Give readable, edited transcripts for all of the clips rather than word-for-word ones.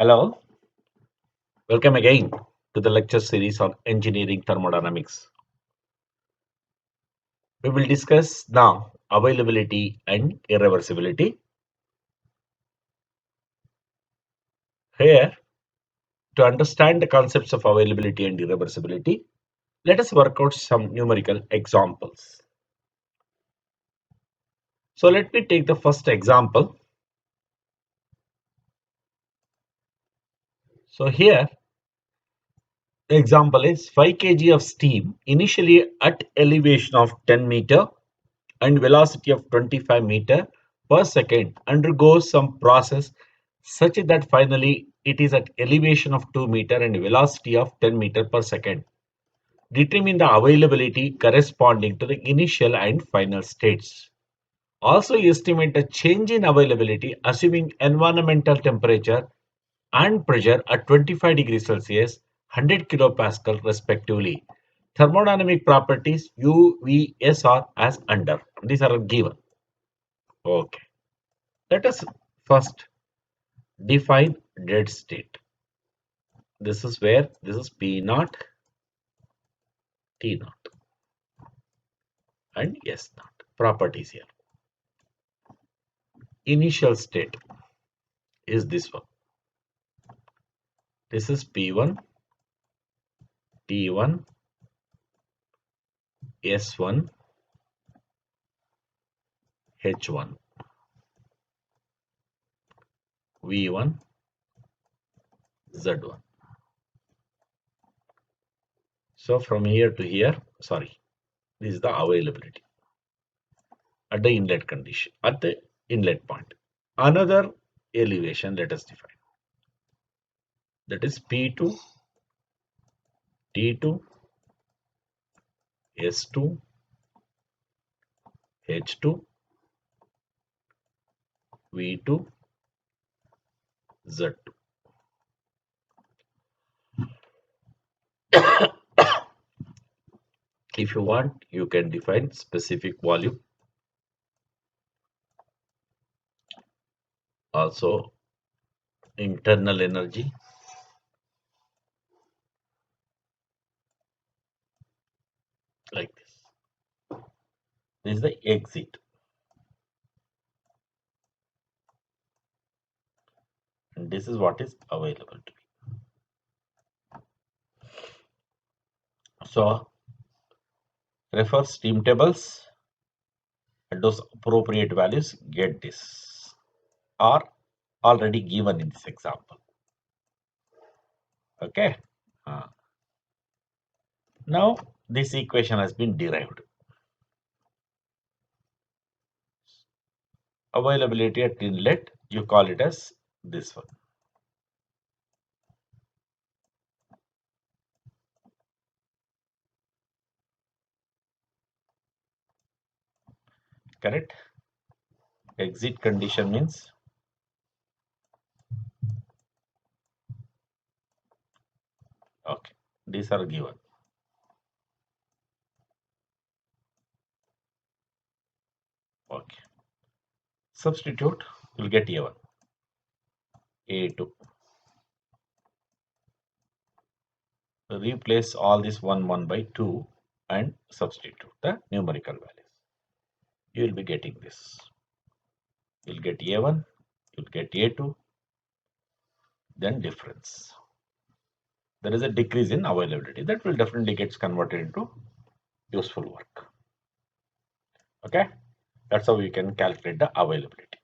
Hello, welcome again to the lecture series on engineering thermodynamics. We will discuss now availability and irreversibility. Here, to understand the concepts of availability and irreversibility, let us work out some numerical examples. So let me take the first example. So here, the example is 5 kg of steam initially at elevation of 10 meter and velocity of 25 meter per second undergoes some process such that finally it is at elevation of 2 meter and velocity of 10 meter per second. Determine the availability corresponding to the initial and final states. Also estimate the change in availability assuming environmental temperature and pressure at 25 degrees Celsius, 100 kilopascal respectively. Thermodynamic properties U, V, S are as under. These are given. Okay. Let us first define dead state. This is where this is P naught, T naught, and S naught. Properties here. Initial state is this one. This is P1, T1, S1, H1, V1, Z1. So from here to here, sorry, this is the availability at the inlet condition, at the inlet point. Another elevation, let us define. That is P2, T2, S2, H2, V2, Z2. If you want, you can define specific volume. Also, internal energy. Like this. This is the exit. And this is what is available to me. So, refer steam tables. At those appropriate values, get this. Are already given in this example. Okay. Now, this equation has been derived. Availability at inlet, you call it as this one. Correct? Exit condition means okay, these are given. Okay. Substitute, you'll get A1, A2. Replace all this 1 by 2 and substitute the numerical values. You will be getting this. You'll get A1, you'll get A2, then difference. There is a decrease in availability that will definitely get converted into useful work. Okay, that's how we can calculate the availability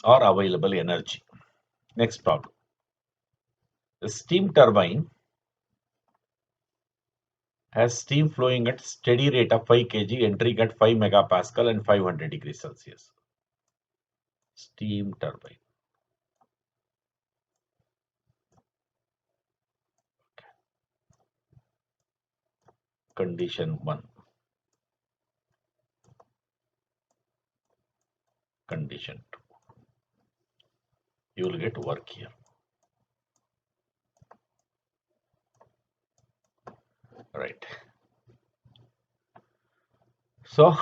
or available energy. Next problem. The steam turbine has steam flowing at steady rate of 5 kg, entering at 5 megapascal and 500 degrees Celsius. Steam turbine. Condition 1. Condition 2. You will get work here. Right. So,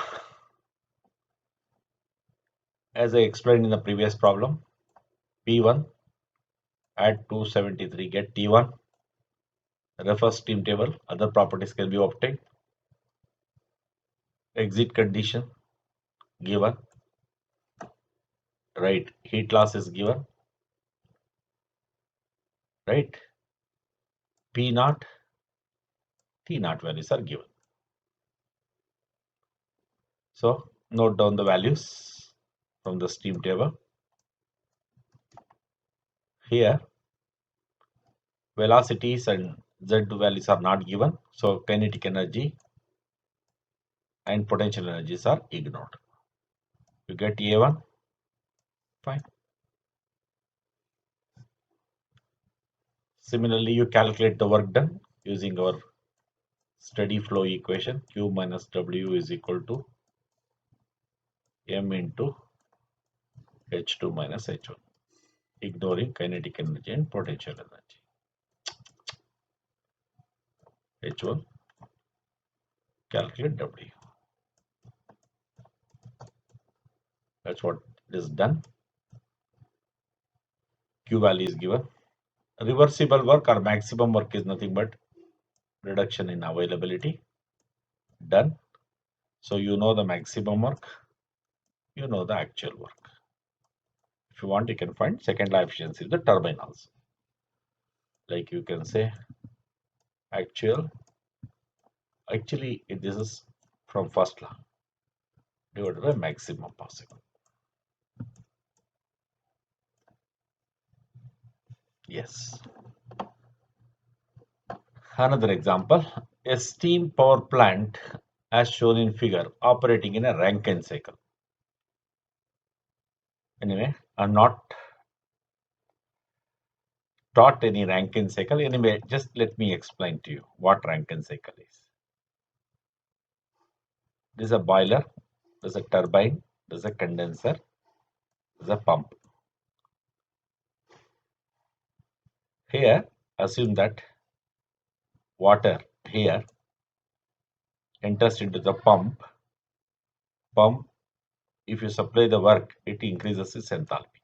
As I explained in the previous problem, P1 at 273 get T1. Refer steam table, other properties can be obtained. Exit condition given, right? Heat loss is given, right? P naught, T naught values are given. So note down the values from the steam table. Here, velocities and Z values are not given, so kinetic energy and potential energies are ignored. You get A1, fine. Similarly, you calculate the work done using our steady flow equation. Q minus W is equal to M into H2 minus H1, ignoring kinetic energy and potential energy. H1, calculate W. That's what is done. Q value is given. Reversible work or maximum work is nothing but reduction in availability. Done. So you know the maximum work, you know the actual work. If you want, you can find second law efficiency of the turbine also. Like you can say actually this is from first law divided by maximum possible. Yes. Another example, a steam power plant as shown in figure operating in a Rankine cycle. Anyway, I'm not taught any Rankine cycle. Anyway, just let me explain to you what Rankine cycle is. This is a boiler, there's a turbine, there's a condenser, there's a pump. Here, assume that water here enters into the pump. Pump, if you supply the work, it increases its enthalpy.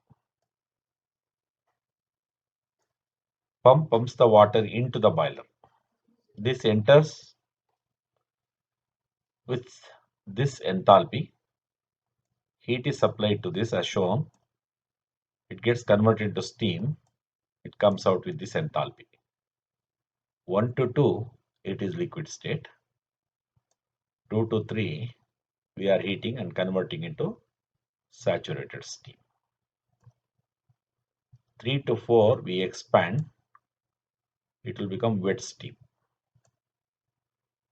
Pump pumps the water into the boiler. This enters with this enthalpy. Heat is supplied to this as shown. It gets converted to steam. It comes out with this enthalpy. 1 to 2, it is liquid state. 2 to 3, we are heating and converting into saturated steam. 3 to 4, we expand. It will become wet steam.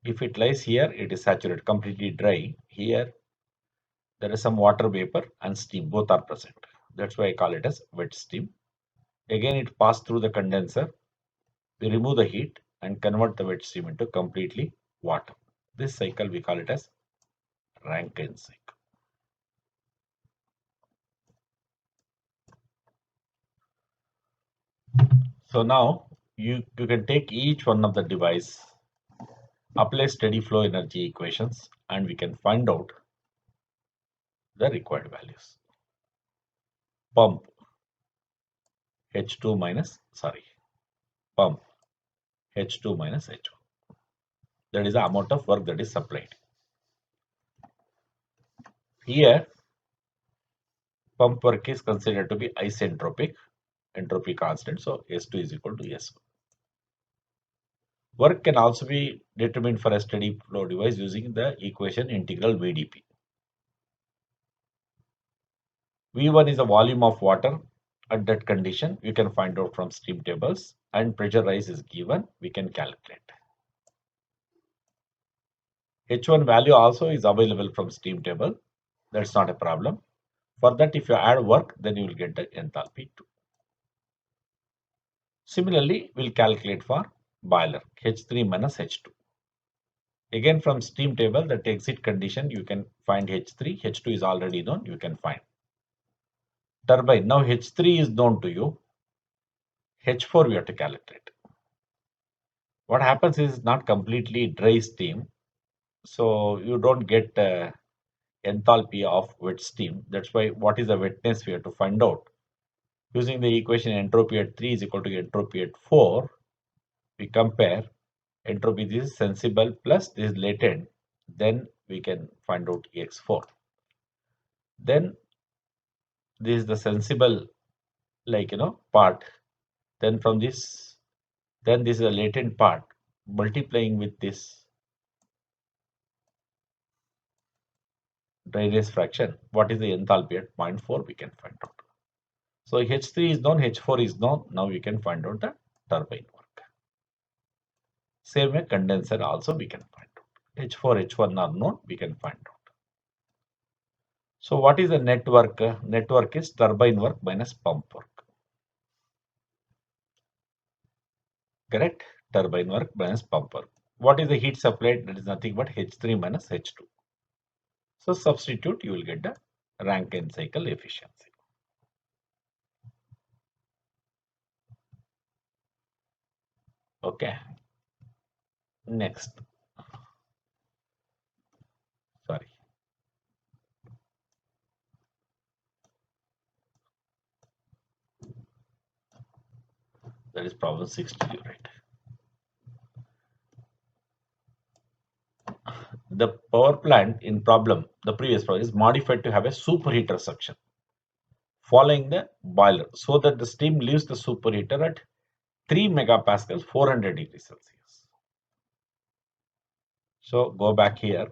If it lies here, it is saturated, completely dry. Here, there is some water vapor and steam, both are present. That's why I call it as wet steam. Again, it passes through the condenser. We remove the heat and convert the wet steam into completely water. This cycle we call it as Rankine cycle. So now you can take each one of the device, apply steady flow energy equations, and we can find out the required values. Pump H2 minus, pump H2 minus H1. That is the amount of work that is supplied. Here, pump work is considered to be isentropic, entropy constant, so S2 is equal to S1. Work can also be determined for a steady flow device using the equation integral VdP. V1 is the volume of water at that condition. You can find out from steam tables, and pressure rise is given. We can calculate. H1 value also is available from steam table. That's not a problem. For that, if you add work, then you will get the enthalpy too. Similarly, we'll calculate for boiler H3 minus H2. Again, from steam table, that exit condition, you can find H3. H2 is already known. You can find turbine. Now H3 is known to you. H4 we have to calculate. What happens is not completely dry steam, so you don't get enthalpy of wet steam. That's why what is the wetness we have to find out. Using the equation entropy at 3 is equal to entropy at 4, we compare entropy, this is sensible plus this is latent, then we can find out X4. Then this is the sensible, part. Then from this, then this is a latent part. Multiplying with this dryness fraction, what is the enthalpy at 0.4, we can find out. So H3 is known, H4 is known. Now we can find out the turbine work. Same way condenser also we can find out. H4, H1 are known, we can find out. So what is the net work? Net work is turbine work minus pump work. Correct? Turbine work minus pump work. What is the heat supplied? That is nothing but H3 minus H2. So substitute, you will get the Rankine cycle efficiency. Okay. Next. Sorry. That is problem 60, right? The power plant in problem, the previous problem, is modified to have a superheater suction following the boiler so that the steam leaves the superheater at 3 megapascals, 400 degrees Celsius. So go back here.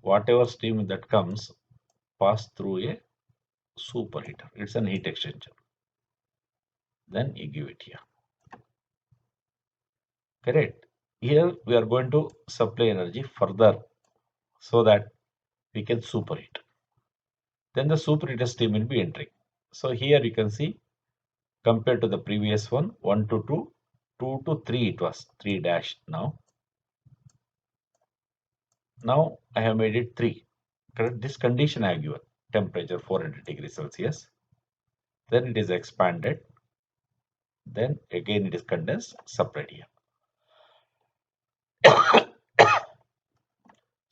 Whatever steam that comes pass through a superheater. It's an heat exchanger. Then you give it here. Correct. Here we are going to supply energy further so that we can superheat. Then the superheater steam will be entering. So here you can see compared to the previous one, 1 to 2, 2 to 3 it was 3 dash now. Now I have made it 3. Correct? This condition I have given temperature 400 degrees Celsius. Then it is expanded. Then again it is condensed, supplied here.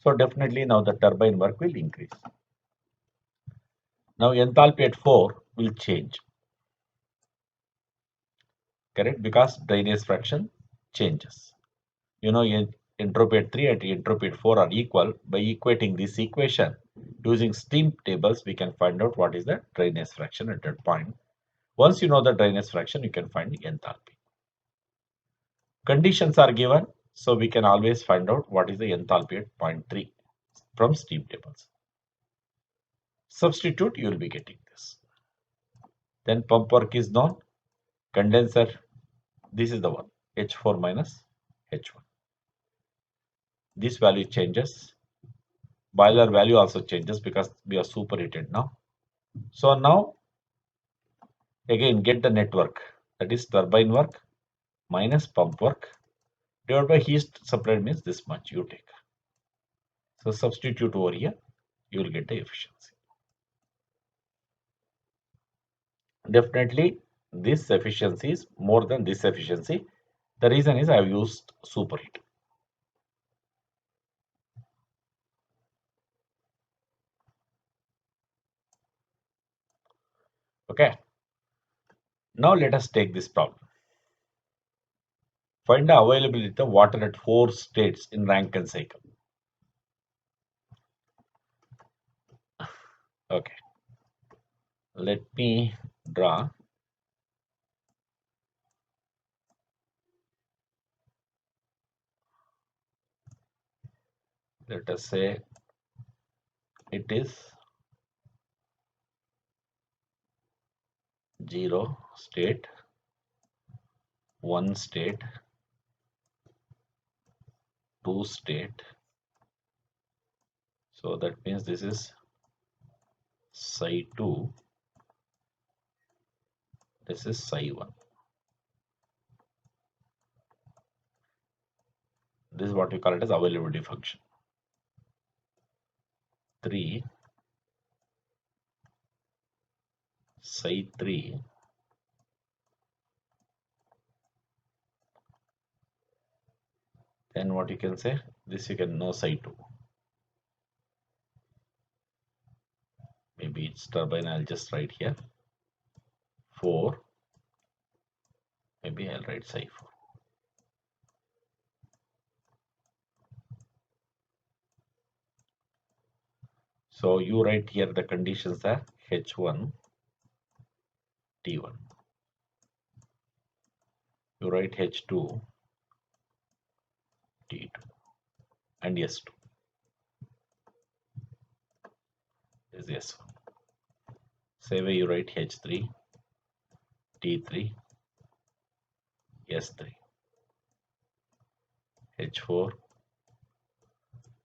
So definitely now the turbine work will increase. Now enthalpy at 4 will change. Correct? Because dryness fraction changes. Entropy at 3 and entropy at 4 are equal. By equating this equation using steam tables, we can find out what is the dryness fraction at that point. Once you know the dryness fraction, you can find the enthalpy. Conditions are given, so we can always find out what is the enthalpy at 0.3 from steam tables. Substitute, you will be getting this. Then pump work is known. Condenser, this is the one, H4 minus H1. This value changes. Boiler value also changes because we are superheated now. So now again get the network, that is turbine work minus pump work divided by heat supplied means this much you take. So substitute over here, you will get the efficiency. Definitely this efficiency is more than this efficiency. The reason is I have used superheat. Okay. Now let us take this problem. Find the availability of water at 4 states in Rankine cycle. Okay. Let me draw. Let us say it is 0 state, 1 state, 2 state. So that means this is psi 2, this is psi 1. This is what we call it as availability function. 3 psi 3 then what you can say, this you can know psi 2. maybe it's turbine. I'll just write here 4. Maybe I'll write psi 4. So you write here the conditions are H1, T1. You write H2, T2, and S2 is S1. Same way you write H3, T3, S3, H4,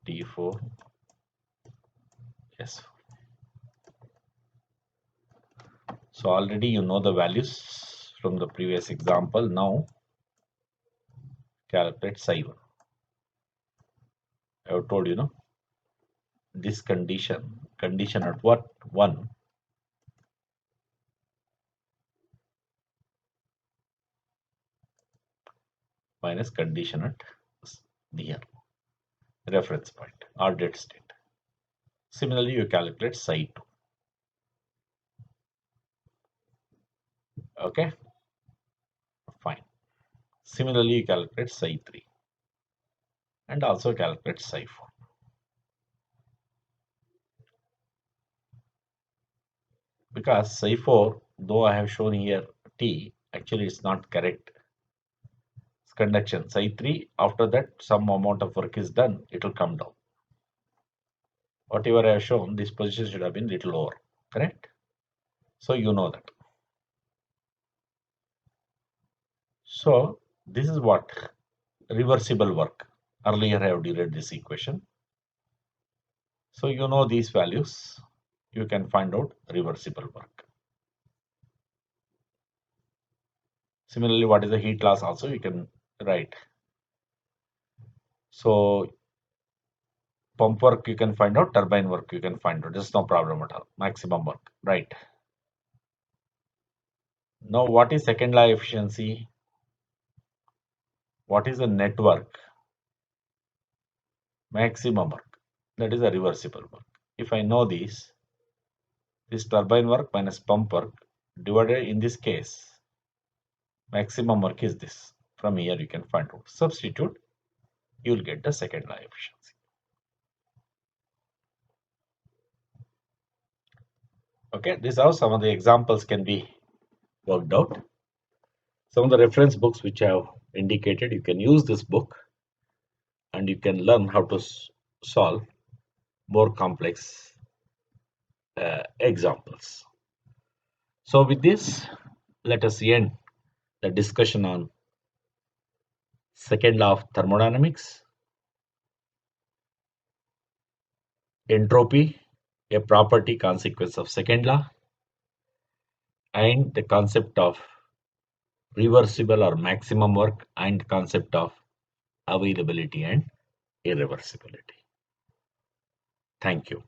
T4, S4. So already you know the values from the previous example. Now calculate psi 1. I have told you, no, this condition at what? 1 minus condition at here reference point or dead state. Similarly, you calculate psi 2. Okay, fine. Similarly, you calculate psi 3 and also calculate psi 4. Because psi 4, though I have shown here T, actually it's not correct. It's conduction. Psi 3, after that some amount of work is done, it will come down. Whatever I have shown, this position should have been little lower, correct? So you know that. So this is what reversible work. Earlier I have derived this equation. So you know these values, you can find out reversible work. Similarly, what is the heat loss also you can write. So pump work you can find out, turbine work you can find out. There's no problem at all. Maximum work, right? Now what is second law efficiency? What is the net work? Maximum work. That is a reversible work. If I know this turbine work minus pump work divided in this case, maximum work is this. From here you can find out. Substitute, you will get the second law efficiency. Okay, this is how some of the examples can be worked out. Some of the reference books which I have indicated, you can use this book and you can learn how to solve more complex examples. So with this, let us end the discussion on second law of thermodynamics, entropy, a property consequence of second law, and the concept of reversible or maximum work and concept of availability and irreversibility. Thank you.